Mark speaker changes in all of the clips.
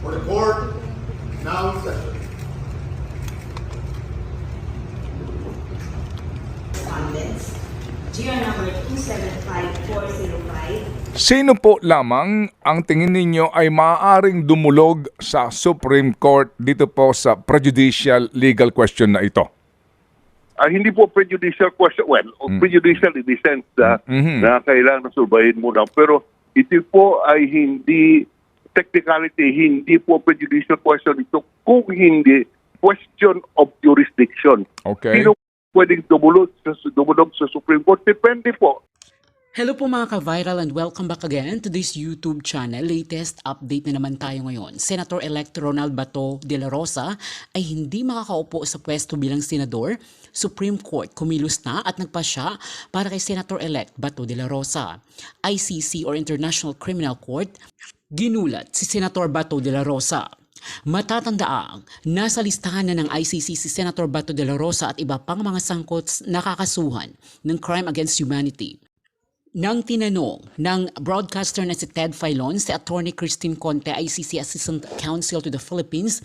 Speaker 1: For the court, now in session.
Speaker 2: Respondents, GR number 275405.
Speaker 3: Sino po lamang ang tingin ninyo ay maaaring dumulog sa Supreme Court dito po sa prejudicial legal question na ito?
Speaker 4: Hindi po prejudicial question. Well, prejudicial in the sense na kailangan surbahin muna. Pero ito po ay hindi technicality, hindi po prejudicial question ito kung hindi question of jurisdiction.
Speaker 3: Okay.
Speaker 4: Sino pwedeng dumulog sa Supreme Court? Depende po.
Speaker 5: Hello po mga ka-viral and welcome back again to this YouTube channel. Latest update na naman tayo ngayon. Senator-elect Ronald Bato de la Rosa ay hindi makakaupo sa pwesto bilang senador. Supreme Court kumilos na at nagpasya para kay Senator-elect Bato de la Rosa. ICC or International Criminal Court, ginulat si Senator Bato de la Rosa. Matatandaang nasa listahan na ng ICC si Senator Bato de la Rosa at iba pang mga sangkot na kakasuhan ng crime against humanity. Nang tinanong ng broadcaster na si Ted Filon, si Attorney Christine Conte, ICC Assistant Counsel to the Philippines,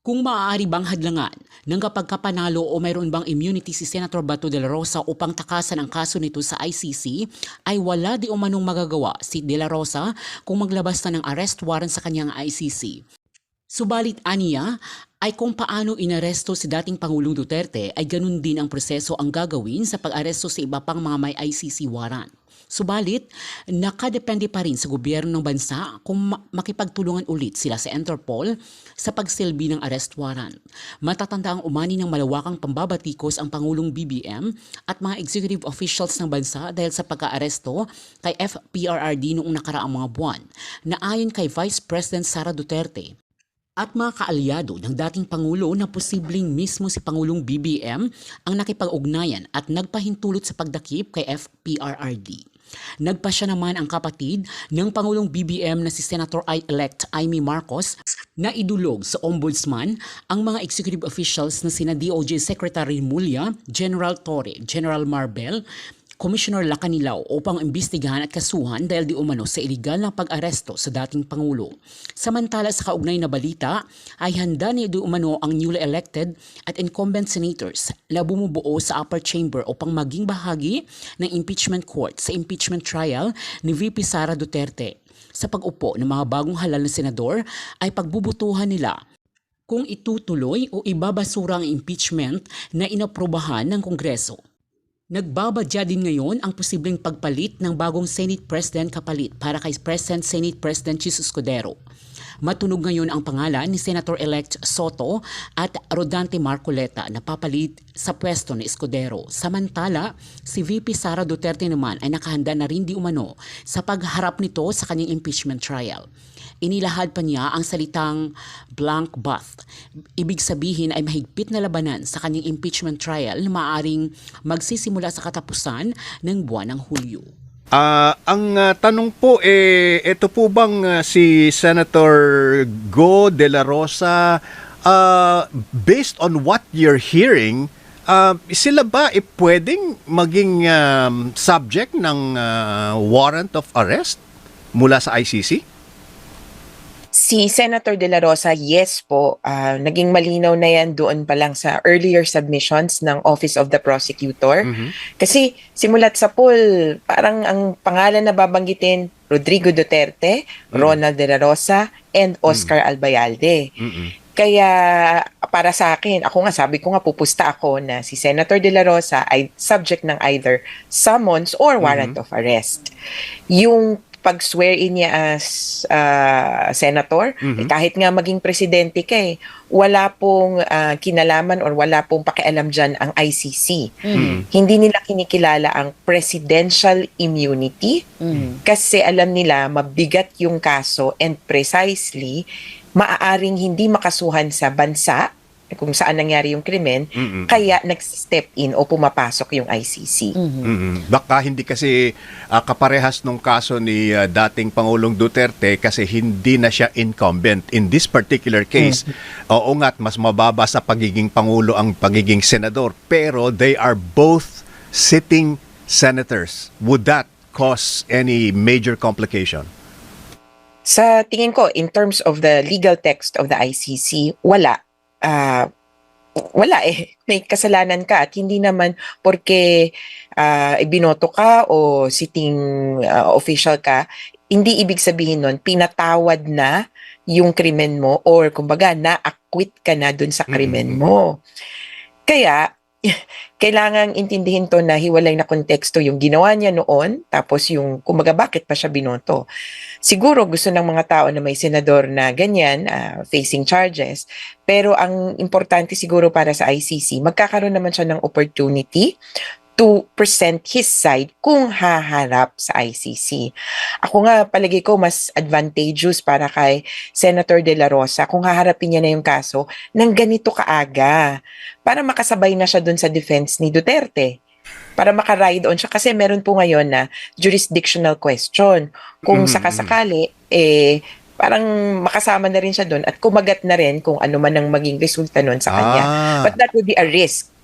Speaker 5: kung maaari bang hadlangan ng kapag kapanalo o mayroon bang immunity si Senator Bato de la Rosa upang takasan ang kaso nito sa ICC, ay wala di umanong magagawa si de la Rosa kung maglabas na ng arrest warrant sa kanyang ICC. Subalit aniya ay kung paano inaresto si dating Pangulong Duterte ay ganun din ang proseso ang gagawin sa pag-aresto sa iba pang mga may ICC warrant. Subalit, nakadepende pa rin sa gobyerno ng bansa kung makipagtulungan ulit sila sa Interpol sa pagsilbi ng arrest warrant. Matatanda ang umani ng malawakang pambabatikos ang Pangulong BBM at mga executive officials ng bansa dahil sa pagka-aresto kay FPRRD noong nakaraang mga buwan na ayon kay Vice President Sara Duterte at mga kaalyado ng dating Pangulo na posibleng mismo si Pangulong BBM ang nakipag-ugnayan at nagpahintulot sa pagdakip kay FPRRD. Nagpasya naman ang kapatid ng Pangulong BBM na si Senator-elect Amy Marcos na idulog sa Ombudsman ang mga executive officials na sina DOJ Secretary Mulya, General Torre, General Marbel, Commissioner Lacanilao upang imbestigahan at kasuhan dahil di umano sa iligal na pag-aresto sa dating Pangulo. Samantala sa kaugnay na balita ay handa ni di umano ang newly elected at incumbent senators na bumubuo sa upper chamber upang maging bahagi ng impeachment court sa impeachment trial ni VP Sara Duterte. Sa pag-upo ng mga bagong halal na senador ay pagbubutuhan nila kung itutuloy o ibabasura ang impeachment na inaprobahan ng Kongreso. Nagbabadya din ngayon ang posibleng pagpalit ng bagong Senate President kapalit para kay Senate President Jesus Escudero. Matunog ngayon ang pangalan ni Senator-elect Soto at Rodante Marcoleta na papalit sa pwesto ni Escudero. Samantala, si VP Sara Duterte naman ay nakahanda na rin di umano sa pagharap nito sa kanyang impeachment trial. Inilahad pa niya ang salitang blank bath. Ibig sabihin ay mahigpit na labanan sa kanyang impeachment trial na maaaring magsisimula sa katapusan ng buwan ng Hulyo.
Speaker 6: Ang tanong po, ito po bang si Senator Go de la Rosa, based on what you're hearing, sila ba pwedeng maging subject ng warrant of arrest mula sa ICC?
Speaker 7: Si Senator De La Rosa, yes po. Naging malinaw na yan doon pa lang sa earlier submissions ng Office of the Prosecutor. Kasi simulat sa poll, parang ang pangalan na babanggitin, Rodrigo Duterte, Ronald De La Rosa, and Oscar Albayalde. Kaya para sa akin, ako nga sabi ko nga pupusta ako na si Senator De La Rosa ay subject ng either summons or warrant of arrest. Yung pag-swear-in niya as senator, kahit nga maging presidente ka wala pong kinalaman or wala pong pakialam dyan ang ICC. Hindi nila kinikilala ang presidential immunity kasi alam nila mabigat yung kaso and precisely maaaring hindi makasuhan sa bansa kung saan nangyari yung krimen, kaya nag-step in o pumapasok yung ICC.
Speaker 6: Baka hindi kasi kaparehas nung kaso ni dating Pangulong Duterte kasi hindi na siya incumbent. In this particular case, oo nga't mas mababa sa pagiging Pangulo ang pagiging senador, pero they are both sitting senators. Would that cause any major complication?
Speaker 7: Sa tingin ko, in terms of the legal text of the ICC, wala. Wala eh. May kasalanan ka at hindi naman porque ibinoto ka o sitting official ka, hindi ibig sabihin nun, pinatawad na yung krimen mo or kumbaga na-acquit ka na dun sa krimen mo. Kaya, kailangang intindihin to na hiwalay na konteksto yung ginawa niya noon, tapos yung, kumbaga, bakit pa siya binoto. Siguro gusto ng mga tao na may senador na ganyan, facing charges, pero ang importante siguro para sa ICC, magkakaroon naman siya ng opportunity to present his side kung haharap sa ICC. Ako nga, palagi ko mas advantageous para kay Senator De La Rosa kung haharapin niya na yung kaso ng ganito kaaga para makasabay na siya dun sa defense ni Duterte. Para makaride on siya. Kasi meron po ngayon na jurisdictional question. Kung sakasakali, parang makasama na rin siya doon at kumagat na rin kung ano man ang maging resulta nun sa kanya. But that would be a risk.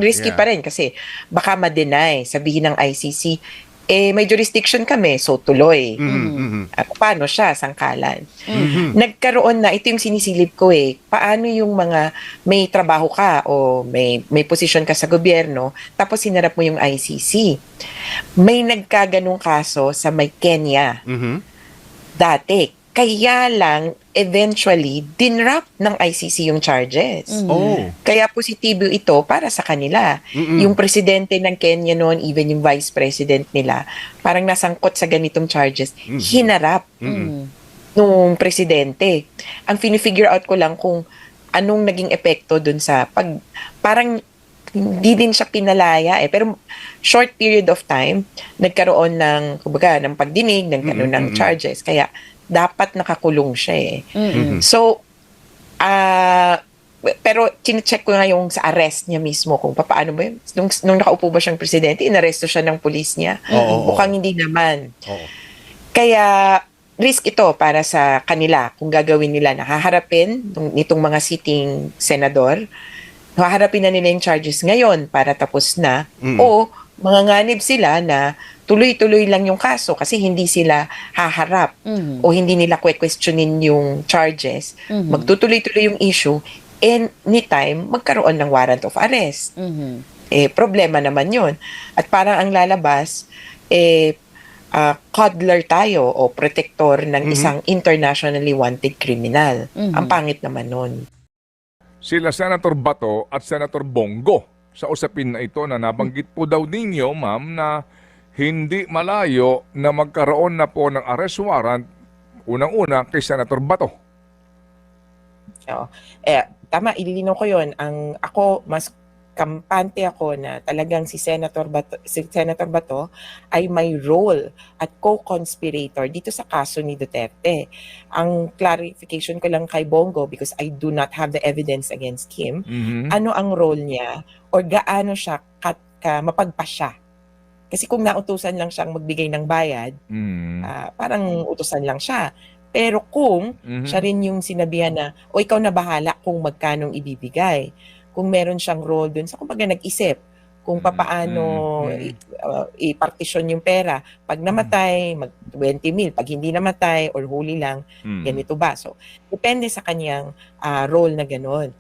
Speaker 7: Risky pa rin kasi baka ma-deny, sabihin ng ICC, may jurisdiction kami, so tuloy. At paano siya, sangkalan? Nagkaroon na, ito yung sinisilip ko paano yung mga may trabaho ka o may posisyon ka sa gobyerno, tapos hinarap mo yung ICC. May nagkaganong kaso sa may Kenya. Dati. Kaya lang, eventually, dinrap ng ICC yung charges. Kaya positibo ito para sa kanila. Yung presidente ng Kenya noon, even yung vice president nila, parang nasangkot sa ganitong charges, hinarap nung presidente. Ang fini-figure out ko lang kung anong naging epekto dun sa parang hindi din siya pinalaya pero short period of time, nagkaroon ng, kumbaga, ng pagdinig, nagkaroon ng charges. Kaya, dapat nakakulong siya So, pero chinecheck ko nga yung sa arrest niya mismo kung paano ba yun. Nung nakaupo ba siyang presidente, inaresto siya ng pulis niya. Mukhang hindi naman. Kaya, risk ito para sa kanila kung gagawin nila na haharapin nitong mga sitting senador, haharapin na nila yung charges ngayon para tapos na, o manganganib sila na tuloy-tuloy lang yung kaso kasi hindi sila haharap o hindi nila questionin yung charges. Magtutuloy-tuloy yung issue, anytime magkaroon ng warrant of arrest. Problema naman yun. At parang ang lalabas, coddler tayo o protector ng isang internationally wanted criminal. Ang pangit naman nun.
Speaker 3: Sila Senator Bato at Senator Bongo sa usapin na ito na nabanggit po daw ninyo, ma'am, na hindi malayo na magkaroon na po ng arrest warrant unang-una kay Senator Bato.
Speaker 7: Tama, ililinaw ko yun. Ako, mas kampante ako na talagang si Senator Bato ay may role at co-conspirator dito sa kaso ni Duterte. Ang clarification ko lang kay Bongo, because I do not have the evidence against him, ano ang role niya or gaano siya mapagpasya. Kasi kung nautusan lang siyang magbigay ng bayad, parang utusan lang siya. Pero kung siya rin yung sinabihan na, o ikaw na bahala kung magkanong ibibigay. Kung meron siyang role dun sa, kumbaga nag-isip, kung papaano i-partition yung pera. Pag namatay, mag-20 mil. Pag hindi namatay or huli lang, ganito ba? So, depende sa kanyang role na gano'n.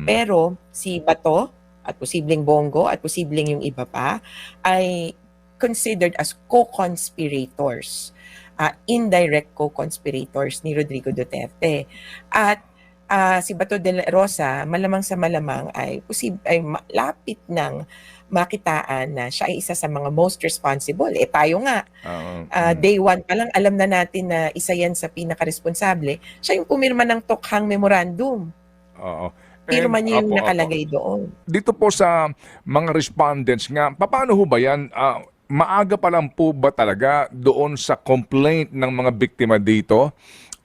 Speaker 7: Pero si Bato at posibleng Bongo at posibleng yung iba pa ay considered as co-conspirators, indirect co-conspirators ni Rodrigo Duterte. At si Bato de la Rosa, malamang sa malamang ay lapit ng makitaan na siya ay isa sa mga most responsible. Tayo nga, day one pa lang, alam na natin na isa yan sa pinaka-responsable. Siya yung pumirma ng Tokhang Memorandum. Pirma niya yung nakalagay doon.
Speaker 3: Dito po sa mga respondents nga, paano ho ba yan? Maaga pa lang po ba talaga doon sa complaint ng mga biktima dito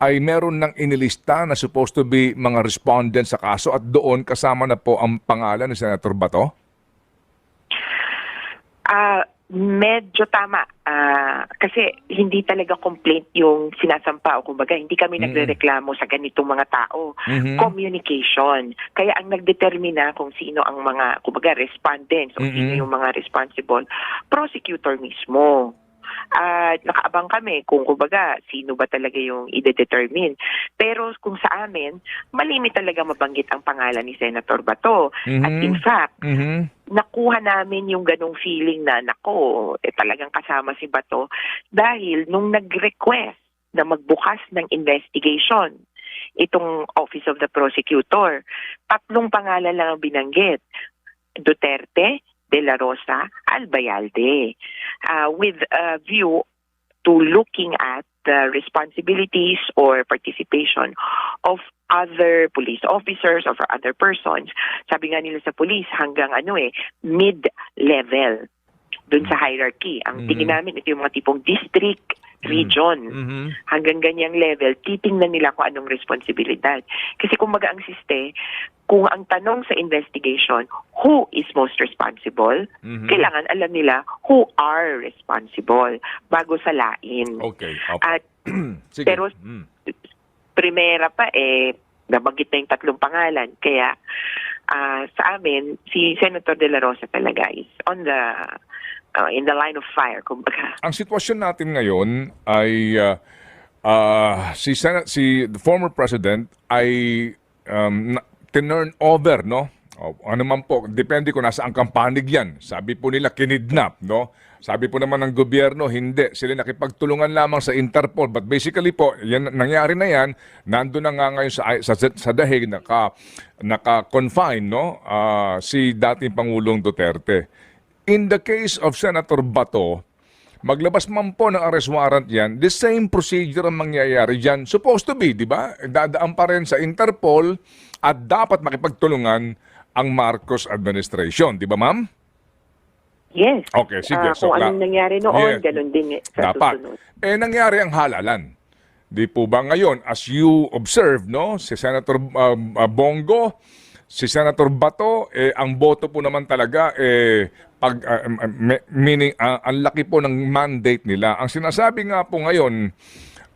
Speaker 3: ay meron ng inilista na supposed to be mga respondents sa kaso at doon kasama na po ang pangalan ni Senator Bato?
Speaker 8: Medyo tama. Kasi hindi talaga complaint yung sinasampa o kumbaga hindi kami nagrereklamo sa ganitong mga tao. Communication. Kaya ang nagdetermina kung sino ang mga kumbaga respondents o sino yung mga responsible, prosecutor mismo. At nakaabang kami kung kumbaga sino ba talaga yung i-determine. Pero kung sa amin, malimit talaga mabanggit ang pangalan ni Senator Bato. At in fact, nakuha namin yung ganong feeling na, nako, talagang kasama si Bato dahil nung nag-request na magbukas ng investigation itong Office of the Prosecutor, 3 pangalan lang ang binanggit. Duterte, De La Rosa, Albayalde, with a view to looking at the responsibilities or participation of other police officers or other persons. Sabi nga nila sa police, hanggang mid-level dun sa hierarchy. Ang tingin namin, ito yung mga tipong district, region, hanggang ganyang level, titingnan nila kung anong responsibilidad. Kasi kumbaga ang kung ang tanong sa investigation, who is most responsible, kailangan alam nila who are responsible bago salain.
Speaker 3: Okay.
Speaker 8: At,
Speaker 3: Sige.
Speaker 8: pero, primera pa, nabanggit na yung 3 pangalan. Kaya, sa amin, si Senator De La Rosa talaga is on the in the line of fire, kumbaga.
Speaker 3: Ang sitwasyon natin ngayon ay si the former president ay tinurn over, no? Ano man po, depende kung nasaan kampanig yan. Sabi po nila kinidnap, no? Sabi po naman ng gobyerno, hindi. Sila nakipagtulungan lamang sa Interpol. But basically po, yan, nangyari na yan. Nandun na nga ngayon sa dahig, naka-confine, no? Si dating Pangulong Duterte. In the case of Senator Bato, maglabas man po ng arrest warrant yan, the same procedure ang mangyayari dyan. Supposed to be, di ba? Dadaan pa rin sa Interpol at dapat makipagtulungan ang Marcos administration. Di ba, ma'am?
Speaker 8: Yes.
Speaker 3: Okay, sige.
Speaker 8: Kung anong nangyari noon,
Speaker 3: Yes.
Speaker 8: ganun din sa
Speaker 3: Dapat.
Speaker 8: susunod.
Speaker 3: Nangyari ang halalan. Di po ba ngayon, as you observe, no, si Senator Bongo, si Senator Bato, ang boto po naman talaga, meaning, ang laki po ng mandate nila. Ang sinasabi nga po ngayon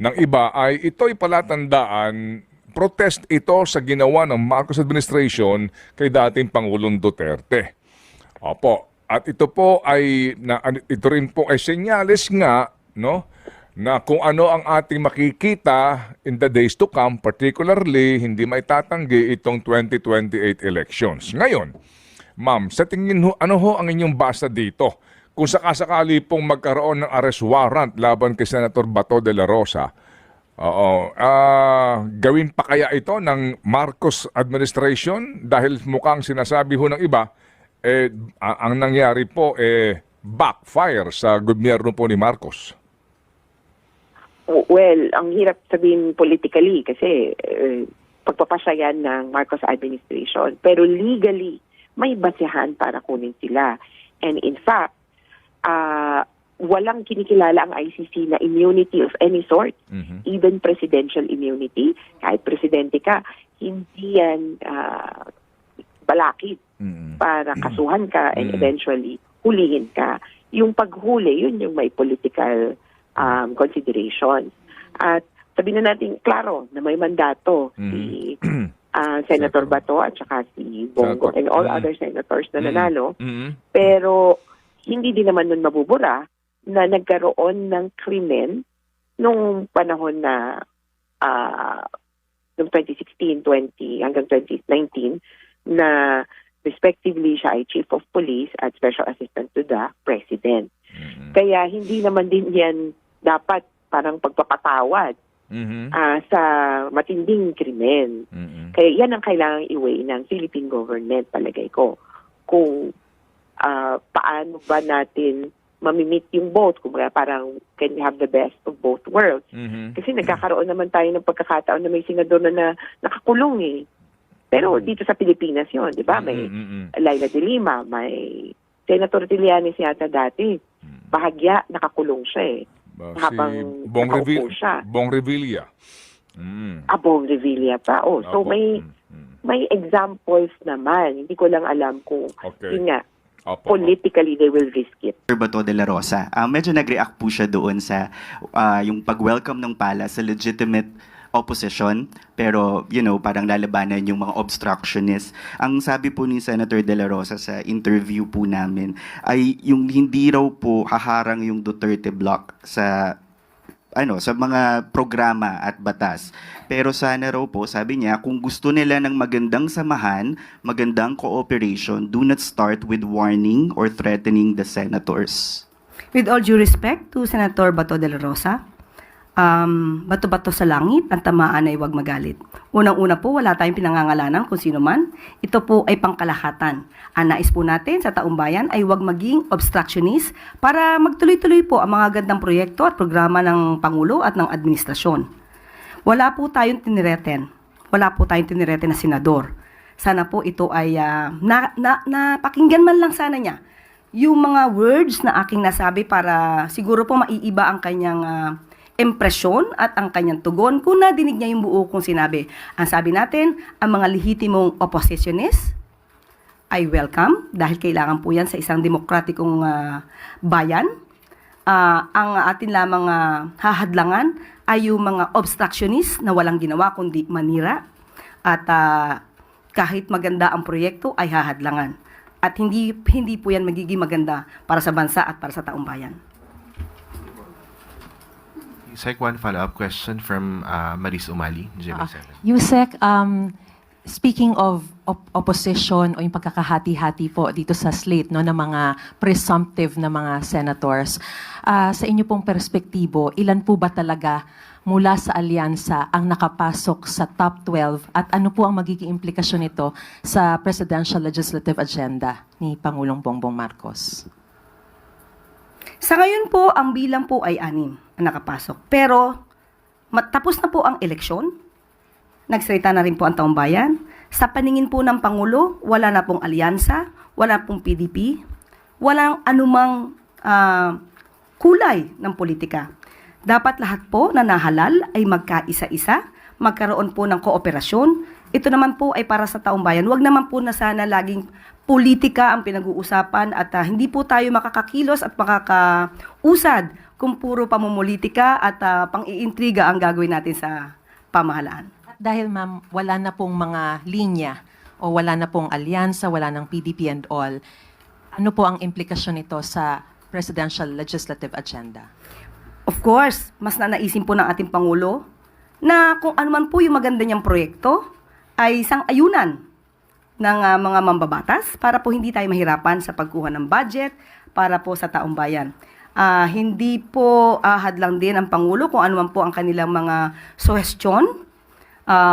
Speaker 3: ng iba ay ito'y palatandaan, protest ito sa ginawa ng Marcos administration kay dating Pangulong Duterte. Opo. At ito po ay, ito rin po ay senyales nga, no, na kung ano ang ating makikita in the days to come, particularly hindi maitatanggi itong 2028 elections. Ngayon, ma'am, sa tingin ho, ano ho ang inyong basa dito? Kung sakasakali pong magkaroon ng arrest warrant laban kay Senator Bato de la Rosa, gawin pa kaya ito ng Marcos administration? Dahil mukhang sinasabi ho ng iba, ang nangyari po, backfire sa gobyerno po ni Marcos.
Speaker 8: Well, ang hirap sabihin politically kasi pagpapasya yan ng Marcos administration. Pero legally, may basehan para kunin sila. And in fact, walang kinikilala ang ICC na immunity of any sort, even presidential immunity. Kahit presidente ka, hindi yan balakid para kasuhan ka and eventually hulihin ka. Yung paghuli, yun yung may political considerations. At sabihin na natin, klaro, na may mandato si Senator Bato at saka si Bongo and all other senators na nanalo. Pero hindi din naman nun mabubura na nagkaroon ng krimen nung panahon na noong 2016, 20 hanggang 2019 na respectively siya ay Chief of Police at Special Assistant to the President. Kaya hindi naman din yan dapat parang pagpapatawad sa matinding krimen. Kaya yan ang kailangang i-weigh ng Philippine government, palagay ko. Kung paano ba natin mamimit yung both, kung parang can we have the best of both worlds. Kasi nagkakaroon naman tayo ng pagkakataon na may senador na nakakulong eh. Pero dito sa Pilipinas yun, di ba? May Laila de Lima, may Senator Trillanes yata dati. Bahagya, nakakulong siya eh. Habang nakaupo siya.
Speaker 3: Bong Revilla.
Speaker 8: Bong Revilla pa. So may examples naman. Hindi ko lang alam kung yun nga, politically they will risk it.
Speaker 9: Bato de la Rosa, medyo nag-react po siya doon sa yung pag-welcome ng pala sa legitimate opposition, pero parang lalabanan yung mga obstructionists. Ang sabi po ni Senator De La Rosa sa interview po namin ay yung hindi raw po haharang yung Duterte block sa mga programa at batas. Pero sana raw po, sabi niya, kung gusto nila ng magandang samahan, magandang cooperation, do not start with warning or threatening the senators.
Speaker 10: With all due respect to Senator Bato de la Rosa, bato-bato sa langit, ang tamaan ay huwag magalit. Unang-una po, wala tayong pinangangalanan kung sino man. Ito po ay pangkalahatan. Ang nais po natin sa taong bayan ay huwag maging obstructionist para magtuloy-tuloy po ang mga gandang proyekto at programa ng Pangulo at ng administrasyon. Wala po tayong tinireten. Wala po tayong tinireten na senador. Sana po ito ay napakinggan man lang sana niya yung mga words na aking nasabi para siguro po maiiba ang kanyang impresyon at ang kanyang tugon kung nadinig niya yung buo kong sinabi. Ang sabi natin, ang mga lehitimong oppositionist ay welcome dahil kailangan po yan sa isang demokratikong bayan. Ang atin lamang hahadlangan ay yung mga obstructionist na walang ginawa kundi manira at kahit maganda ang proyekto ay hahadlangan. At hindi po yan magiging maganda para sa bansa at para sa taong bayan.
Speaker 11: Yusek, one follow-up question from Maris Umali, GMA7.
Speaker 12: Yusek, speaking of opposition o yung pagkakahati-hati po dito sa slate ng mga presumptive na mga senators, sa inyo pong perspektibo, ilan po ba talaga mula sa alyansa ang nakapasok sa top 12 at ano po ang magiging implikasyon nito sa presidential legislative agenda ni Pangulong Bongbong Marcos?
Speaker 10: Sa ngayon po, ang bilang po ay 6 ang nakapasok. Pero tapos na po ang eleksyon. Nagsalita na rin po ang taong bayan. Sa paningin po ng Pangulo, wala na pong alyansa, wala pong PDP, walang anumang kulay ng politika. Dapat lahat po na nahalal ay magkaisa-isa, magkaroon po ng kooperasyon. Ito naman po ay para sa taong bayan. Huwag naman po na sana laging politika ang pinag-uusapan at hindi po tayo makakakilos at makakausad kung puro pamumulitika at pang-iintriga ang gagawin natin sa pamahalaan.
Speaker 12: Dahil ma'am, wala na pong mga linya o wala na pong alyansa, wala ng PDP and all, ano po ang implikasyon nito sa presidential legislative agenda?
Speaker 10: Of course, mas nanaisin po ng ating Pangulo na kung ano man po yung maganda niyang proyekto ay sang-ayunan ng mga mambabatas para po hindi tayo mahirapan sa pagkuha ng budget para po sa taong bayan. Hindi po hadlang din ang Pangulo kung ano man po ang kanilang mga suhestyon.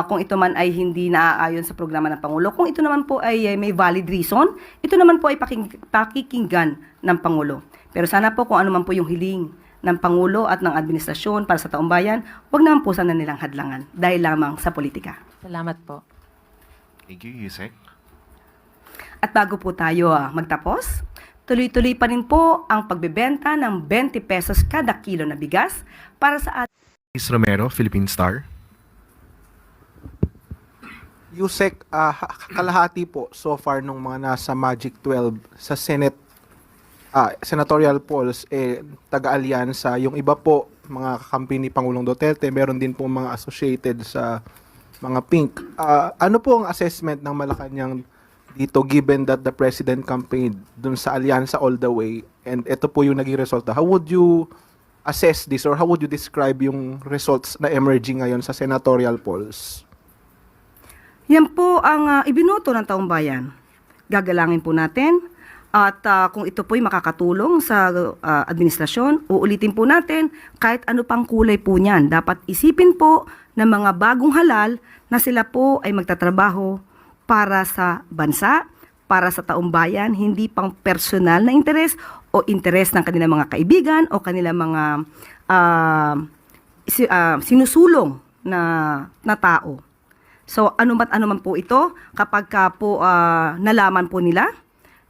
Speaker 10: Kung ito man ay hindi naaayon sa programa ng Pangulo. Kung ito naman po ay may valid reason, ito naman po ay pakikinggan ng Pangulo. Pero sana po kung ano man po yung hiling ng Pangulo at ng administrasyon para sa taong bayan, huwag naman po sana nilang hadlangan dahil lamang sa politika.
Speaker 12: Salamat po.
Speaker 11: Thank you, Yusek.
Speaker 10: At bago po tayo magtapos, tuloy-tuloy pa rin po ang pagbebenta ng 20 pesos kada kilo na bigas para sa ating
Speaker 11: Luis Romero, Philippine Star.
Speaker 13: Yusek, kalahati po so far nung mga nasa Magic 12 sa senatorial polls taga-alyansa. Yung iba po mga kakampi ni Pangulong Duterte, meron din po mga associated sa mga pink. Ano po ang assessment ng Malacanang dito given that the president campaigned dun sa alyansa all the way and ito po yung naging resulta? How would you assess this or how would you describe yung results na emerging ngayon sa senatorial polls?
Speaker 10: Yan po ang ibinoto ng taong bayan. Gagalangin po natin at kung ito po'y makakatulong sa administrasyon, uulitin po natin kahit ano pang kulay po niyan. Dapat isipin po ng mga bagong halal na sila po ay magtatrabaho para sa bansa, para sa taong bayan, hindi pang personal na interes o interes ng kanilang mga kaibigan o kanilang mga sinusulong na tao. So ano man po ito, kapag po nalaman po nila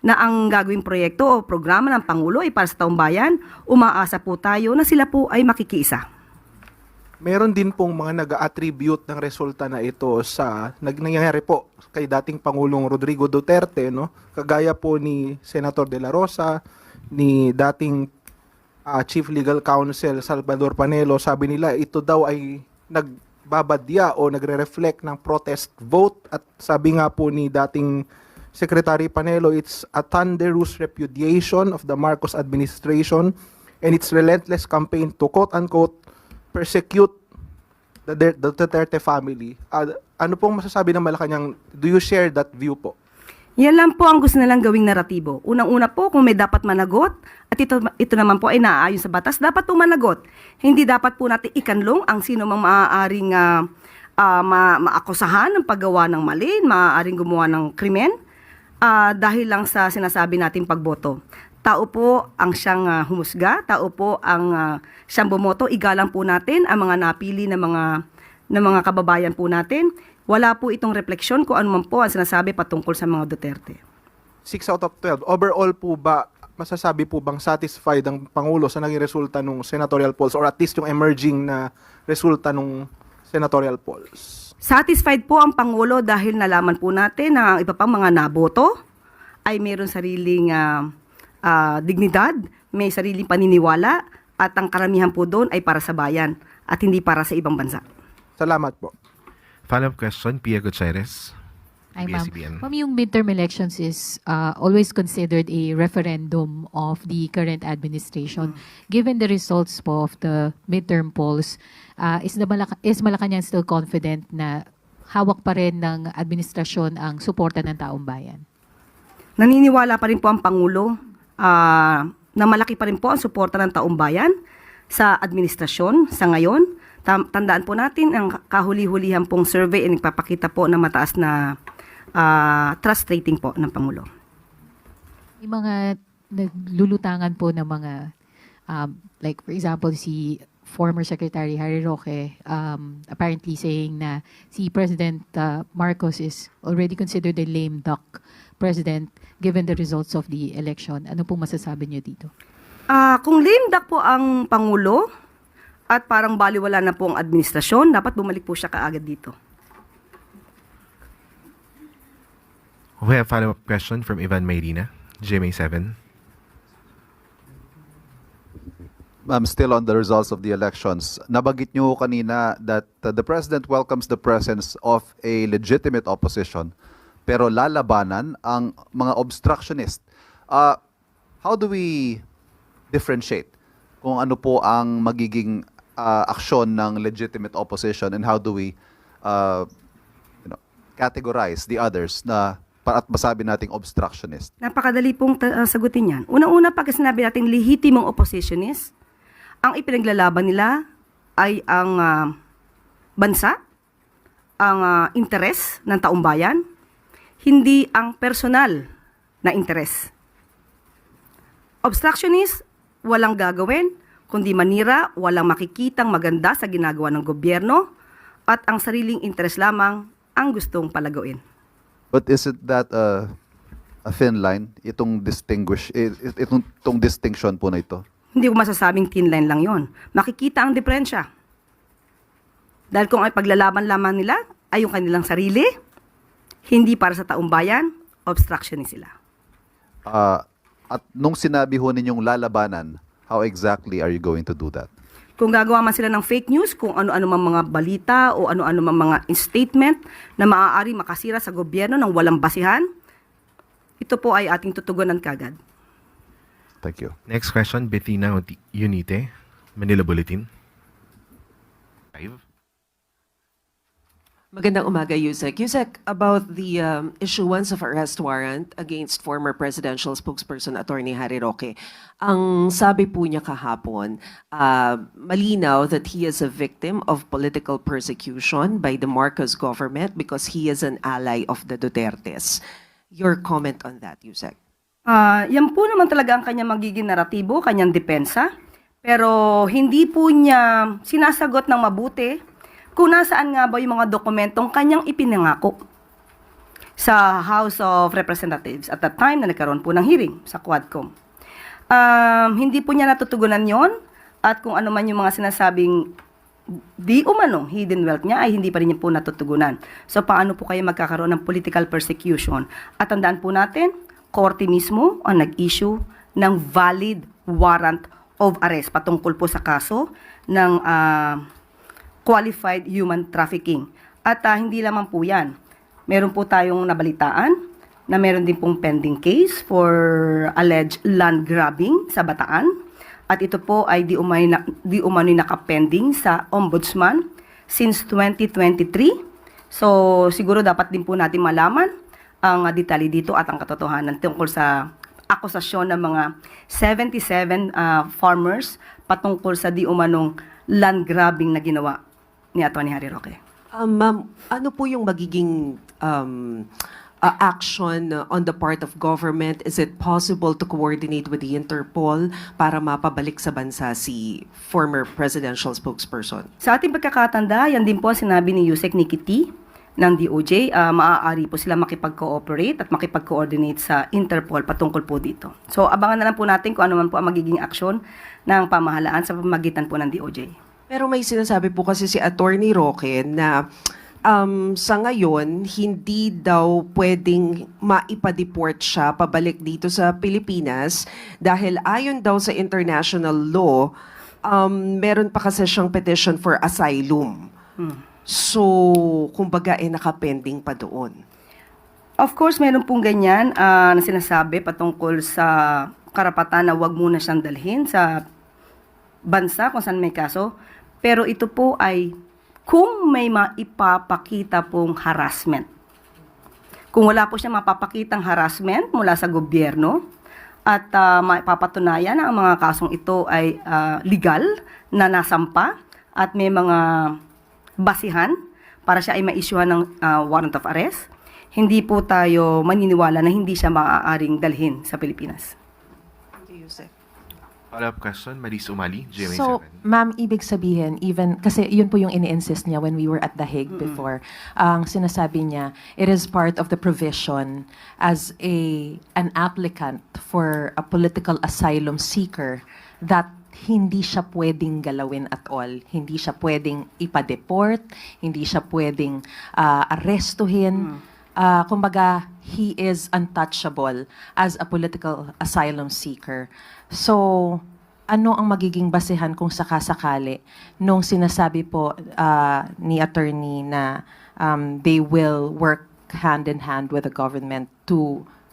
Speaker 10: na ang gagawing proyekto o programa ng Pangulo ay para sa taong bayan, umaasa po tayo na sila po ay makikiisa.
Speaker 13: Meron din pong mga nag-attribute ng resulta na ito sa nangyayari po kay dating Pangulong Rodrigo Duterte, no? Kagaya po ni Senator De La Rosa, ni dating Chief Legal Counsel Salvador Panelo, sabi nila ito daw ay nagbabadya o nagre-reflect ng protest vote at sabi nga po ni dating Secretary Panelo, it's a thunderous repudiation of the Marcos administration and its relentless campaign to quote-unquote persecute the Duterte family. Ano pong masasabi ng Malacanang? Do you share that view po?
Speaker 10: Yan lang po ang gusto nilang gawing naratibo. Unang-una po, kung may dapat managot, at ito naman po ay naaayon sa batas, dapat po managot. Hindi dapat po natin ikanlong ang sino mang maaaring maakusahan ng paggawa ng mali, maaaring gumawa ng krimen, dahil lang sa sinasabi nating pagboto. Tao po ang siyang humusga, tao po ang siyang bumoto, igalang po natin ang mga napili na mga kababayan po natin. Wala po itong refleksyon kung ano man po ang sinasabi patungkol sa mga Duterte.
Speaker 13: 6 out of 12. Overall po ba, masasabi po bang satisfied ang Pangulo sa naging resulta ng senatorial polls or at least yung emerging na resulta ng senatorial polls?
Speaker 10: Satisfied po ang Pangulo dahil nalaman po natin na ang iba pang mga naboto ay mayroon sariling dignidad, may sariling paniniwala at ang karamihan po doon ay para sa bayan at hindi para sa ibang bansa.
Speaker 13: Salamat po.
Speaker 11: Follow-up question, Pia Gutierrez.
Speaker 14: Ay, ma'am.
Speaker 11: ABS-CBN.
Speaker 14: Ma'am, yung midterm elections is always considered a referendum of the current administration. Given the results po of the midterm polls, is Malacanang still confident na hawak pa rin ng administrasyon ang suporta ng taong bayan?
Speaker 10: Naniniwala pa rin po ang Pangulo na malaki pa rin po ang suporta ng taong bayan sa administrasyon sa ngayon. Tandaan po natin ang kahuli-hulihan pong survey ay nagpapakita po na mataas na trust rating po ng Pangulo.
Speaker 14: Yung mga naglulutangan po ng mga, like for example, si former Secretary Harry Roque apparently saying na si President Marcos is already considered a lame duck president given the results of the election. Ano pong masasabi niyo dito?
Speaker 10: Kung lame duck po ang Pangulo at parang baliwala na po ang administrasyon, dapat bumalik po siya kaagad dito.
Speaker 11: We have follow-up question from Ivan Mayrina, GMA7.
Speaker 15: Still on the results of the elections, nabanggit nyo kanina that the President welcomes the presence of a legitimate opposition pero lalabanan ang mga obstructionist. How do we differentiate kung ano po ang magiging aksyon ng legitimate opposition and how do we categorize the others na at masabi nating obstructionist?
Speaker 10: Napakadali pong sagutin yan. Una-una, pag sinabi nating lehitimong oppositionist, ang ipinaglalaban nila ay ang bansa, ang interes ng taong bayan, hindi ang personal na interes. Obstructionist, walang gagawin, kundi manira, walang makikitang maganda sa ginagawa ng gobyerno, at ang sariling interes lamang ang gustong palagawin.
Speaker 15: But isn't that a thin line, itong distinction po na ito?
Speaker 10: Hindi ko masasabing thin line lang yon. Makikita ang diferensya. Dahil kung ay paglalaban lamang nila ay yung kanilang sarili, hindi para sa taong bayan, obstructionist sila.
Speaker 15: At nung sinabi ho ninyong lalabanan, how exactly are you going to do that?
Speaker 10: Kung gagawa man sila ng fake news, kung ano-ano mang mga balita o ano-ano mang mga statement na maaari makasira sa gobyerno ng walang basihan, ito po ay ating tutugunan kagad.
Speaker 15: Thank you.
Speaker 11: Next question, Bettina Unite, Manila Bulletin. 5.
Speaker 16: Magandang umaga, Yusek. Yusek, about the issuance of arrest warrant against former presidential spokesperson Attorney Harry Roque. Ang sabi po niya kahapon, malinaw that he is a victim of political persecution by the Marcos government because he is an ally of the Dutertes. Your comment on that, Yusek?
Speaker 10: Yan po naman talaga ang kanyang magiging naratibo, kanyang depensa. Pero hindi po niya sinasagot ng mabuti kung nasaan nga ba yung mga dokumentong kanyang ipinangako sa House of Representatives at that time na nagkaroon po ng hearing sa Quadcom. Hindi po niya natutugunan yon at kung ano man yung mga sinasabing di umano hidden wealth niya ay hindi pa rin niya po natutugunan. So paano po kayo magkakaroon ng political persecution? At tandaan po natin, korte mismo ang nag-issue ng valid warrant of arrest patungkol po sa kaso ng qualified human trafficking. At hindi lamang po yan. Meron po tayong nabalitaan na meron din pong pending case for alleged land grabbing sa Bataan. At ito po ay di umano'y nakapending sa Ombudsman since 2023. So siguro dapat din po natin malaman ang detalye dito at ang katotohanan tungkol sa akusasyon ng mga 77 farmers patungkol sa di umanong land grabbing na ginawa ni Atty. Harry Roque.
Speaker 16: Ma'am, ano po yung magiging action on the part of government? Is it possible to coordinate with the Interpol para mapabalik sa bansa si former presidential spokesperson?
Speaker 10: Sa ating pagkakatanda, yan din po ang sinabi ni Yusek Nikki T ng DOJ, maaari po sila makipag-cooperate at makipag-coordinate sa Interpol patungkol po dito. So abangan na lang po natin kung ano man po ang magiging aksyon ng pamahalaan sa pamamagitan po ng DOJ.
Speaker 16: Pero may sinasabi po kasi si Atty. Roque na sa ngayon, hindi daw pwedeng maipa-deport siya pabalik dito sa Pilipinas dahil ayon daw sa international law, meron pa kasi siyang petition for asylum. So, kumbaga, nakapending pa doon.
Speaker 10: Of course, meron pong ganyan na sinasabi patungkol sa karapatan na wag muna siyang dalhin sa bansa kung saan may kaso. Pero ito po ay kung may maipapakita pong harassment. Kung wala po siya mapapakitang harassment mula sa gobyerno at maipapatunayan na ang mga kasong ito ay legal na nasampa at may mga basihan para siya ay ma-issuehan ng warrant of arrest, hindi po tayo maniniwala na hindi siya maaaring dalhin sa Pilipinas.
Speaker 16: Thank you, Yusek.
Speaker 11: Follow-up question, Maris Umali, GMA7.
Speaker 12: So, ma'am, ibig sabihin, even, kasi yun po yung ini-insist niya when we were at The Hague before, ang sinasabi niya, it is part of the provision as an applicant for a political asylum seeker that hindi siya pwedeng galawin at all. Hindi siya pwedeng ipa-deport, hindi siya pwedeng arrestuhin. Kumbaga, he is untouchable as a political asylum seeker. So, ano ang magiging basehan kung sakasakali nung sinasabi po ni attorney na they will work hand in hand with the government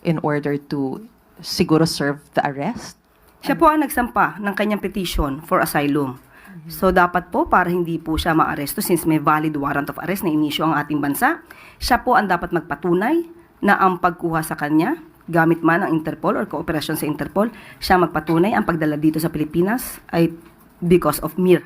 Speaker 12: in order to siguro serve the arrest?
Speaker 10: Siya po ang nagsampa ng kanyang petition for asylum. So dapat po para hindi po siya maaresto since may valid warrant of arrest na inisyu ang ating bansa, siya po ang dapat magpatunay na ang pagkuha sa kanya gamit man ang Interpol or kooperasyon sa Interpol, siya magpatunay ang pagdala dito sa Pilipinas ay because of mere